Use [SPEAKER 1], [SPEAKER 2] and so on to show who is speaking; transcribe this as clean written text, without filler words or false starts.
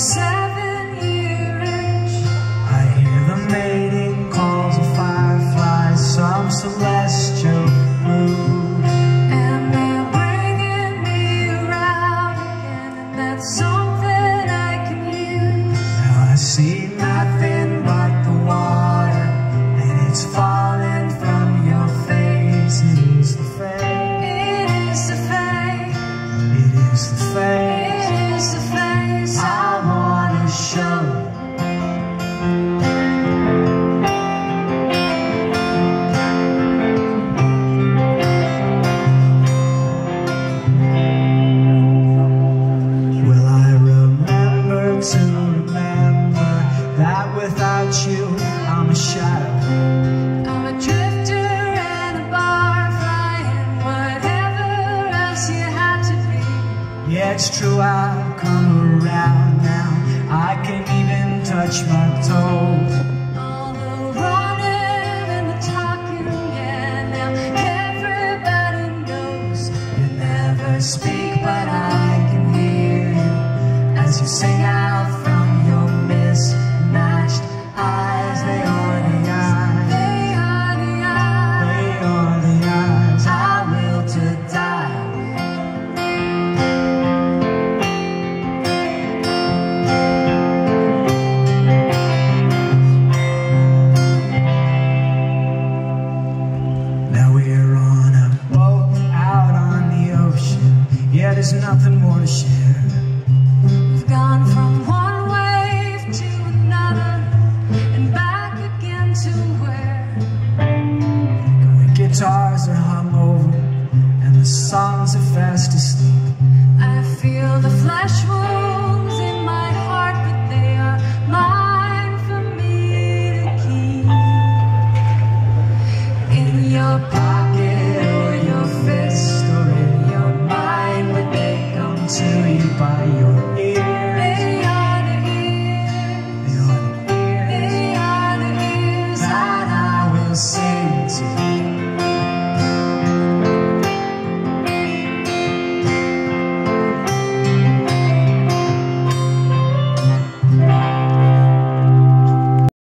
[SPEAKER 1] 7-year itch.
[SPEAKER 2] I hear the mating calls of fireflies, some celestial mood,
[SPEAKER 1] And they're bringing me around again, and that's something I can use.
[SPEAKER 2] Now I see nothing but the water, and it's falling from your face. It is the fate.
[SPEAKER 1] It is the fate.
[SPEAKER 2] It is the fate.
[SPEAKER 1] It is the face
[SPEAKER 2] I wanna show. Will I remember to remember that without you I'm a shadow?
[SPEAKER 1] I'm a drifter and a barfly, and whatever else you had to be.
[SPEAKER 2] Yeah, it's true, I've come around now. I can even touch my toes.
[SPEAKER 1] All the running and the talking, yeah, now everybody knows.
[SPEAKER 2] You never speak, but I can hear you as you sing out from your mismatched eyes. They are the eyes.
[SPEAKER 1] They are the eyes.
[SPEAKER 2] They are the eyes I will to die. Now we're on a boat out on the ocean. Yeah, there's nothing more to share.
[SPEAKER 1] We've gone from one wave to another, and back again to where
[SPEAKER 2] The guitars are hung over, and the songs are fast asleep.